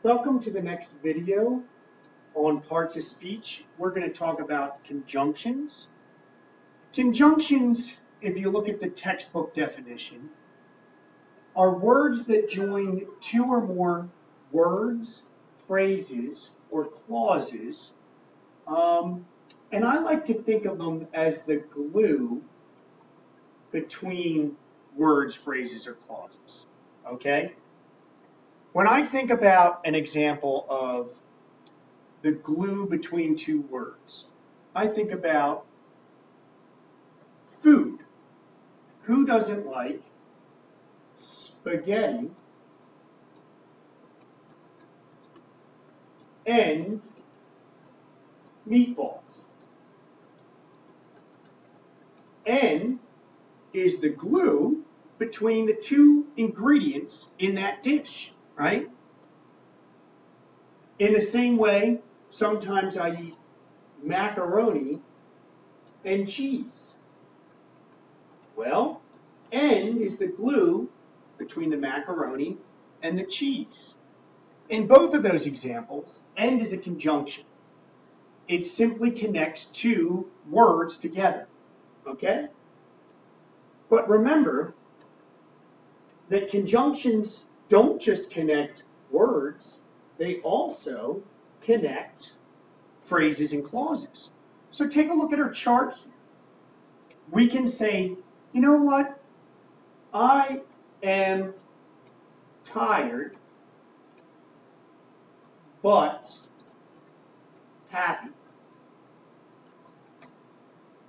Welcome to the next video on parts of speech. We're going to talk about conjunctions. Conjunctions, if you look at the textbook definition, are words that join two or more words, phrases, or clauses. And I like to think of them as the glue between words, phrases, or clauses. Okay? When I think about an example of the glue between two words, I think about food. Who doesn't like spaghetti and meatballs? And is the glue between the two ingredients in that dish, right? In the same way, sometimes I eat macaroni and cheese. Well, and is the glue between the macaroni and the cheese. In both of those examples, and is a conjunction. It simply connects two words together, okay? But remember that conjunctions don't just connect words, they also connect phrases and clauses. So take a look at our chart here. We can say, you know what? I am tired, but happy.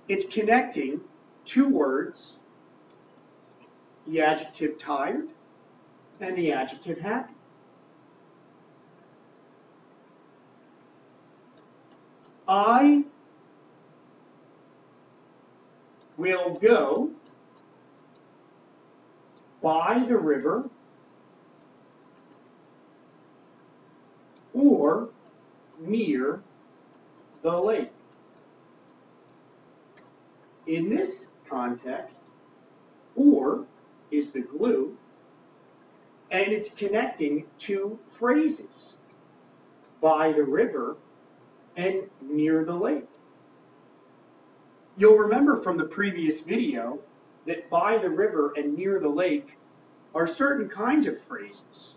It's connecting two words, the adjective tired and the adjective happy. I will go by the river or near the lake. In this context, or is the glue, and it's connecting two phrases, by the river and near the lake. You'll remember from the previous video that by the river and near the lake are certain kinds of phrases.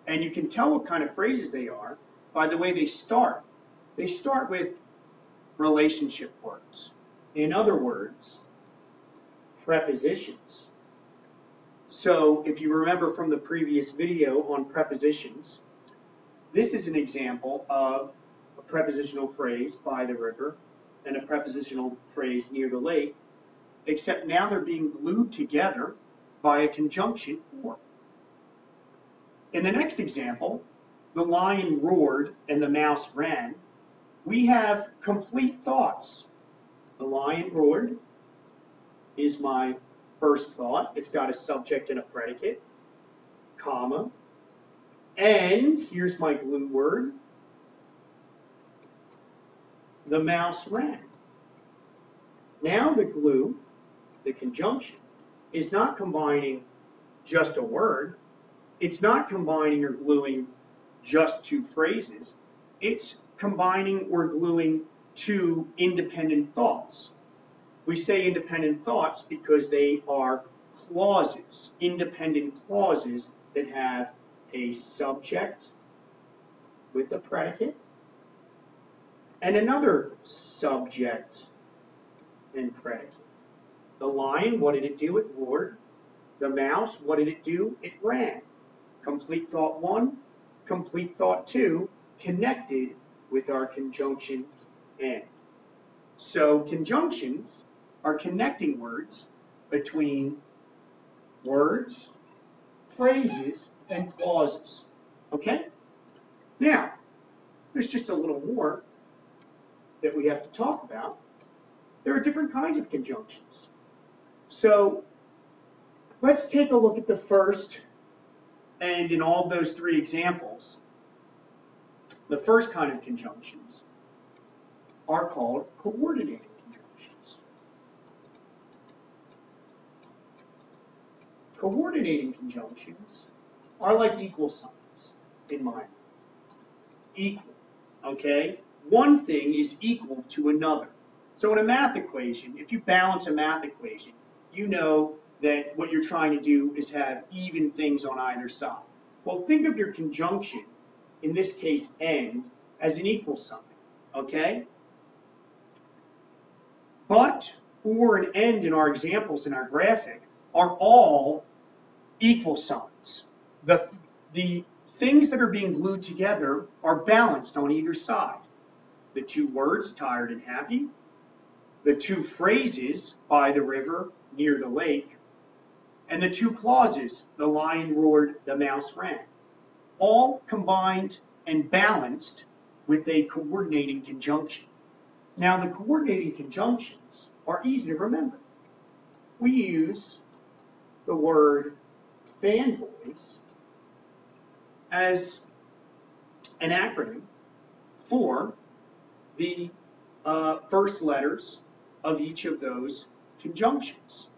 And you can tell what kind of phrases they are by the way they start. They start with relationship words. In other words, prepositions. So if you remember from the previous video on prepositions, this is an example of a prepositional phrase, by the river, and a prepositional phrase, near the lake, except now they're being glued together by a conjunction, or. In the next example, the lion roared and the mouse ran, we have complete thoughts. The lion roared is my first thought. It's got a subject and a predicate, comma, and here's my glue word, the mouse ran. Now the glue, the conjunction, is not combining just a word. It's not combining or gluing just two phrases. It's combining or gluing two independent thoughts. We say independent thoughts because they are clauses, independent clauses that have a subject with a predicate and another subject and predicate. The lion, what did it do? It roared. The mouse, what did it do? It ran. Complete thought one, complete thought two, connected with our conjunction and. So conjunctions are connecting words between words, phrases, and clauses. Okay? Now, there's just a little more that we have to talk about. There are different kinds of conjunctions. So let's take a look at the first, and in all of those three examples, the first kind of conjunctions are called coordinating conjunctions. Coordinating conjunctions are like equal signs in my mind. equal, okay? One thing is equal to another. So in a math equation, if you balance a math equation, you know that what you're trying to do is have even things on either side. Well, think of your conjunction, in this case and, as an equal sign, okay? But, or, and end in our examples in our graphic are all equal signs. The things that are being glued together are balanced on either side. The two words, tired and happy, the two phrases, by the river, near the lake, and the two clauses, the lion roared, the mouse ran, all combined and balanced with a coordinating conjunction. Now, the coordinating conjunctions are easy to remember. We use the word fanboys as an acronym for the first letters of each of those conjunctions.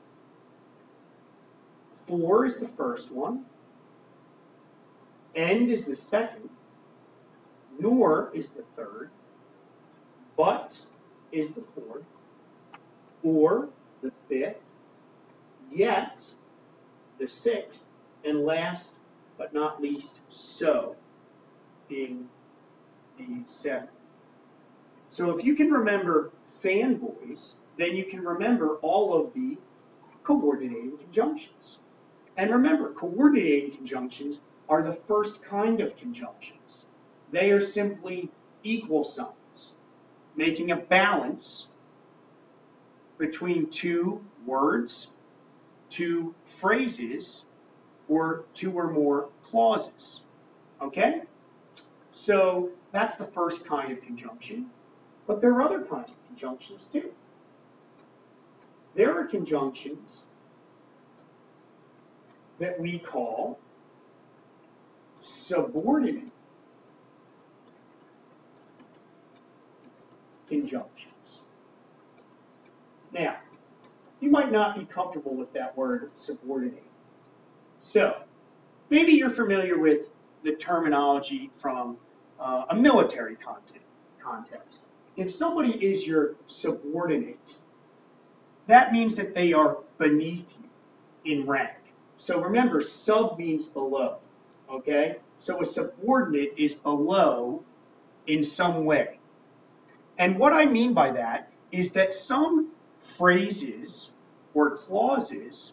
For is the first one, and is the second, nor is the third, but is the fourth, or the fifth, yet the sixth, and last but not least, so being the seventh. So if you can remember fanboys, then you can remember all of the coordinating conjunctions. And remember, coordinating conjunctions are the first kind of conjunctions. They are simply equal signs, making a balance between two words, two phrases, or two or more clauses. Okay? So that's the first kind of conjunction. But there are other kinds of conjunctions too. There are conjunctions that we call subordinate conjunctions. Now, you might not be comfortable with that word subordinate. So, maybe you're familiar with the terminology from a military context. If somebody is your subordinate, that means that they are beneath you in rank. So remember, sub means below, okay? So a subordinate is below in some way. And what I mean by that is that some phrases or clauses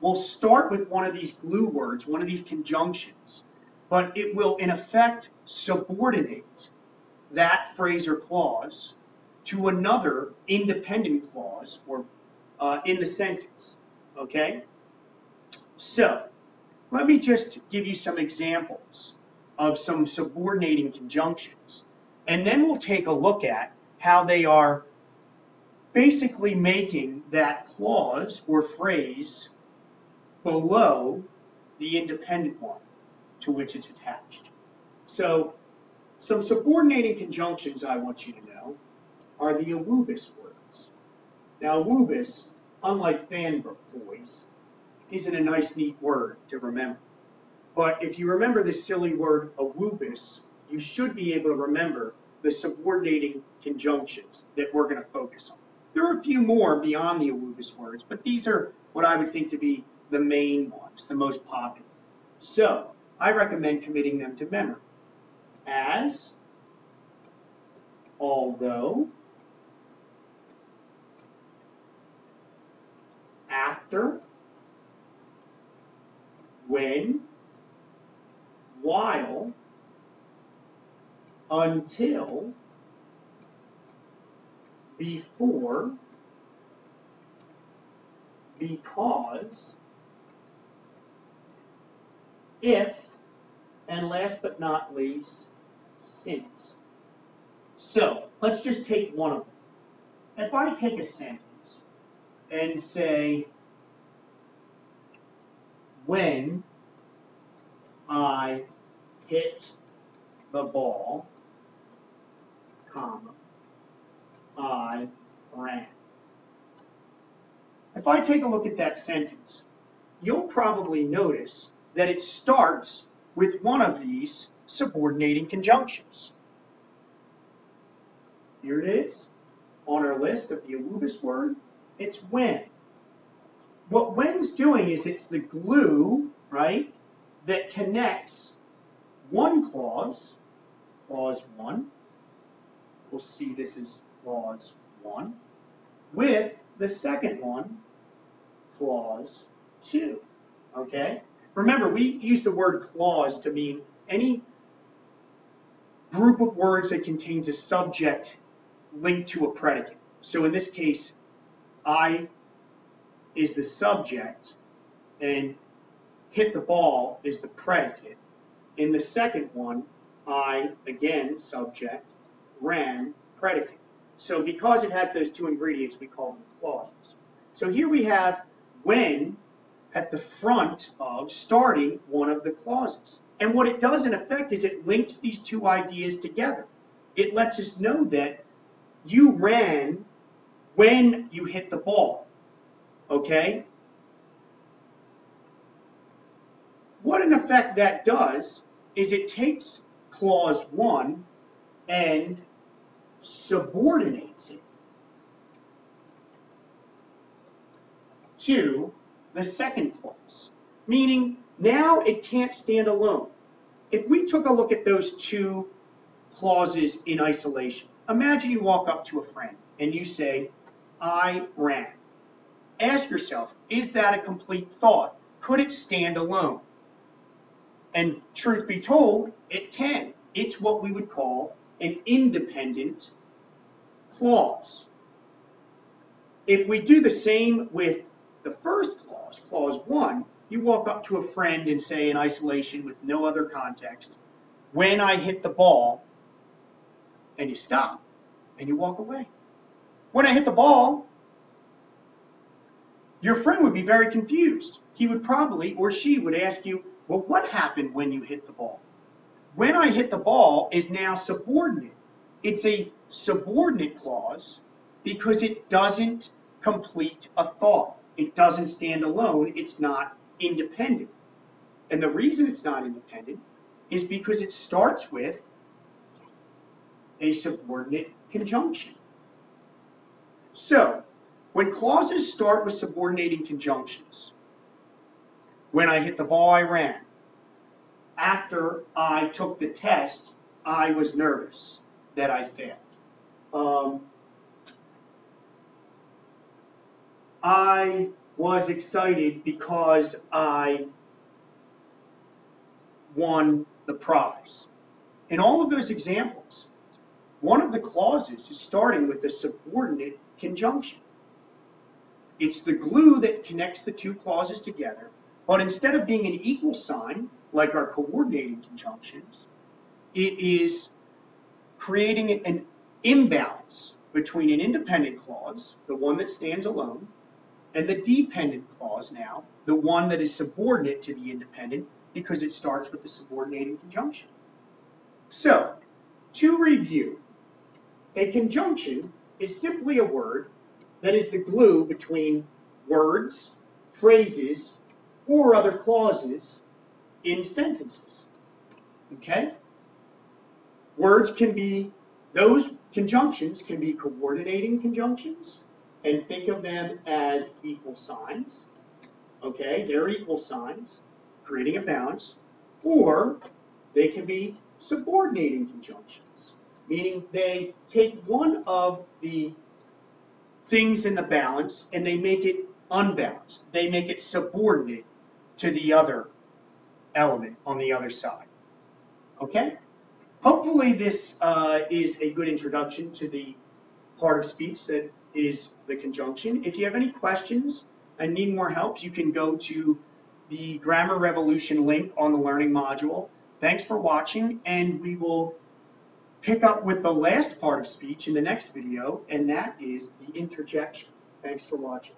will start with one of these glue words, one of these conjunctions, but it will in effect subordinate that phrase or clause to another independent clause or in the sentence, okay? So, let me just give you some examples of some subordinating conjunctions, and then we'll take a look at how they are basically making that clause or phrase below the independent one to which it's attached. So, some subordinating conjunctions I want you to know are the awubis words. Now, awubis, unlike fanboys, isn't a nice, neat word to remember. But if you remember the silly word awubis, you should be able to remember the subordinating conjunctions that we're going to focus on. There are a few more beyond the awubis words, but these are what I would think to be the main ones, the most popular. So, I recommend committing them to memory. As, although, after, when, while, until, before, because, if, and last but not least, since. So, let's just take one of them. If I take a sentence and say, when I hit the ball, comma, I ran. If I take a look at that sentence, you'll probably notice that it starts with one of these subordinating conjunctions. Here it is on our list of the alubis word. It's when. What when's doing is it's the glue, right, that connects one clause, clause 1, we'll see this is clause 1, with the second one, clause 2, okay? Remember, we use the word clause to mean any group of words that contains a subject linked to a predicate. So in this case, I is the subject and hit the ball is the predicate. In the second one, I, again, subject, ran, predicate. So because it has those two ingredients, we call them clauses. So here we have when at the front of starting one of the clauses. And what it does in effect is it links these two ideas together. It lets us know that you ran when you hit the ball, okay? What in effect that does is it takes clause 1 and subordinates it to the second clause, meaning now it can't stand alone. If we took a look at those two clauses in isolation, imagine you walk up to a friend and you say, I ran. Ask yourself, is that a complete thought? Could it stand alone? And truth be told, it can. It's what we would call an independent clause. If we do the same with the first clause, clause 1, you walk up to a friend and say in isolation with no other context, when I hit the ball, and you stop and you walk away. When I hit the ball, your friend would be very confused. He would probably, or she would ask you, well, what happened when you hit the ball? When I hit the ball is now subordinate. It's a subordinate clause because it doesn't complete a thought. It doesn't stand alone. It's not independent. And the reason it's not independent is because it starts with a subordinate conjunction. So, when clauses start with subordinating conjunctions, when I hit the ball, I ran. After I took the test, I was nervous that I failed. I was excited because I won the prize. In all of those examples, one of the clauses is starting with a subordinate conjunction. It's the glue that connects the two clauses together, but instead of being an equal sign, like our coordinating conjunctions, it is creating an imbalance between an independent clause, the one that stands alone, and the dependent clause now, the one that is subordinate to the independent because it starts with the subordinating conjunction. So, to review, a conjunction is simply a word that is the glue between words, phrases, or other clauses in sentences. Okay? Words can be, those conjunctions can be coordinating conjunctions, and think of them as equal signs. Okay, they're equal signs, creating a balance, or they can be subordinating conjunctions, meaning they take one of the things in the balance and they make it unbalanced. They make it subordinate to the other element on the other side. Okay? Hopefully this is a good introduction to the part of speech that is the conjunction. If you have any questions and need more help, you can go to the Grammar Revolution link on the Learning module. Thanks for watching, and we will pick up with the last part of speech in the next video, and that is the interjection. Thanks for watching.